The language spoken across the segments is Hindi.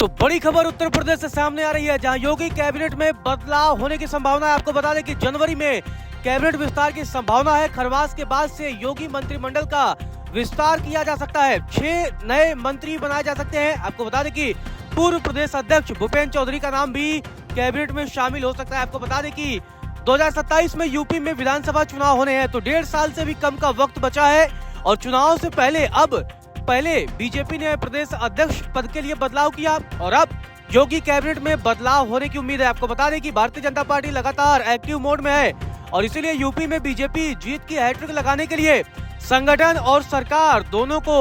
तो बड़ी खबर उत्तर प्रदेश से सामने आ रही है, जहां योगी कैबिनेट में बदलाव होने की संभावना है। आपको बता दें कि जनवरी में कैबिनेट विस्तार की संभावना है। खरवास के बाद से योगी मंत्रिमंडल का विस्तार किया जा सकता है। 6 नए मंत्री बनाए जा सकते हैं। आपको बता दें कि पूर्व प्रदेश अध्यक्ष भूपेन्द्र चौधरी का नाम भी कैबिनेट में शामिल हो सकता है। आपको बता दें कि 2027 में यूपी में विधानसभा चुनाव होने हैं, तो 1.5 साल से भी कम का वक्त बचा है। और चुनाव से पहले बीजेपी ने प्रदेश अध्यक्ष पद के लिए बदलाव किया और अब योगी कैबिनेट में बदलाव होने की उम्मीद है। आपको बता दें कि भारतीय जनता पार्टी लगातार एक्टिव मोड में है और इसीलिए यूपी में बीजेपी जीत की हैट्रिक लगाने के लिए संगठन और सरकार दोनों को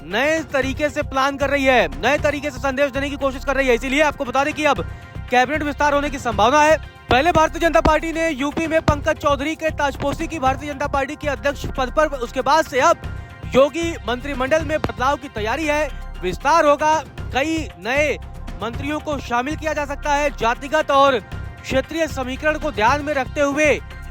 नए तरीके से प्लान कर रही है, नए तरीके से संदेश देने की कोशिश कर रही है। इसीलिए आपको बता दें कि अब कैबिनेट विस्तार होने की संभावना है। पहले भारतीय जनता पार्टी ने यूपी में पंकज चौधरी के ताजपोशी की भारतीय जनता पार्टी के अध्यक्ष पद पर, उसके बाद से अब योगी मंत्रिमंडल में बदलाव की तैयारी है। विस्तार होगा, कई नए मंत्रियों को शामिल किया जा सकता है। जातिगत और क्षेत्रीय समीकरण को ध्यान में रखते हुए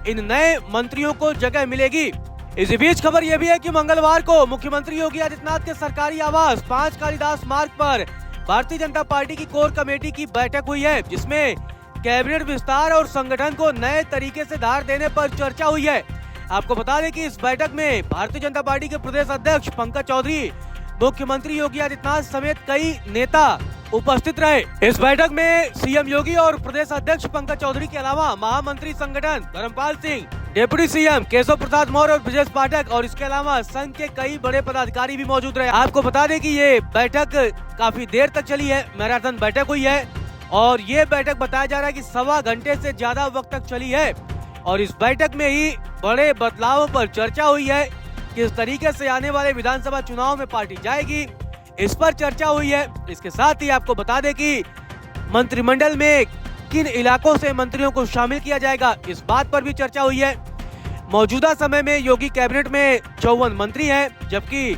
इन नए मंत्रियों को जगह मिलेगी। इसी बीच खबर यह भी है कि मंगलवार को मुख्यमंत्री योगी आदित्यनाथ के सरकारी आवास 5 कालिदास मार्ग पर भारतीय जनता पार्टी की कोर कमेटी की बैठक हुई है, जिसमें कैबिनेट विस्तार और संगठन को नए तरीके से धार देने पर चर्चा हुई है। आपको बता दें कि इस बैठक में भारतीय जनता पार्टी के प्रदेश अध्यक्ष पंकज चौधरी, मुख्यमंत्री योगी आदित्यनाथ समेत कई नेता उपस्थित रहे। इस बैठक में सीएम योगी और प्रदेश अध्यक्ष पंकज चौधरी के अलावा महामंत्री संगठन धर्मपाल सिंह, डिप्टी सीएम केशव प्रसाद मौर्य और ब्रजेश पाठक और इसके अलावा संघ के कई बड़े पदाधिकारी भी मौजूद रहे। आपको बता दें कि ये बैठक काफी देर तक चली है, मैराथन बैठक हुई है और ये बैठक बताया जा रहा है कि 1.25 घंटे से ज्यादा वक्त तक चली है और इस बैठक में ही बड़े बदलावों पर चर्चा हुई है। किस तरीके से आने वाले विधानसभा चुनाव में पार्टी जाएगी, इस पर चर्चा हुई है। इसके साथ ही आपको बता दें कि मंत्रिमंडल में किन इलाकों से मंत्रियों को शामिल किया जाएगा, इस बात पर भी चर्चा हुई है। मौजूदा समय में योगी कैबिनेट में 54 मंत्री हैं, जबकि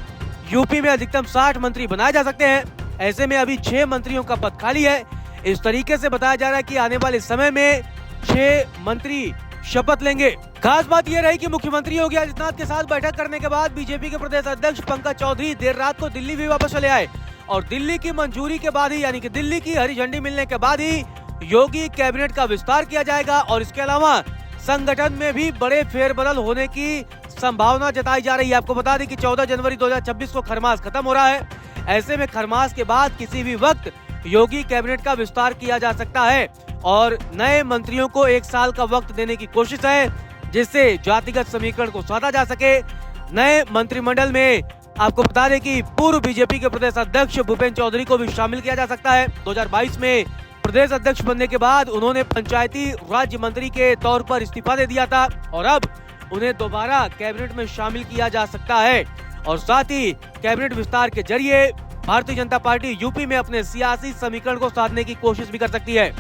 यूपी में अधिकतम 60 मंत्री बनाए जा सकते हैं। ऐसे में अभी 6 मंत्रियों का पद खाली है। इस तरीके से बताया जा रहा है कि आने वाले समय में 6 मंत्री शपथ लेंगे। खास बात यह रही कि मुख्यमंत्री योगी आदित्यनाथ के साथ बैठक करने के बाद बीजेपी के प्रदेश अध्यक्ष पंकज चौधरी देर रात को दिल्ली भी वापस चले आए और दिल्ली की मंजूरी के बाद ही, यानी कि दिल्ली की हरी झंडी मिलने के बाद ही योगी कैबिनेट का विस्तार किया जाएगा और इसके अलावा संगठन में भी बड़े फेरबदल होने की संभावना जताई जा रही है। आपको बता दें कि 14 जनवरी 2026 को खरमास खत्म हो रहा है। ऐसे में खरमास के बाद किसी भी वक्त योगी कैबिनेट का विस्तार किया जा सकता है और नए मंत्रियों को 1 साल का वक्त देने की कोशिश है, जिससे जातिगत समीकरण को साधा जा सके। नए मंत्रिमंडल में आपको बता दें कि पूर्व बीजेपी के प्रदेश अध्यक्ष भूपेन्द्र चौधरी को भी शामिल किया जा सकता है। 2022 में प्रदेश अध्यक्ष बनने के बाद उन्होंने पंचायती राज्य मंत्री के तौर पर इस्तीफा दे दिया था और अब उन्हें दोबारा कैबिनेट में शामिल किया जा सकता है और साथ ही कैबिनेट विस्तार के जरिए भारतीय जनता पार्टी यूपी में अपने सियासी समीकरण को साधने की कोशिश भी कर सकती है।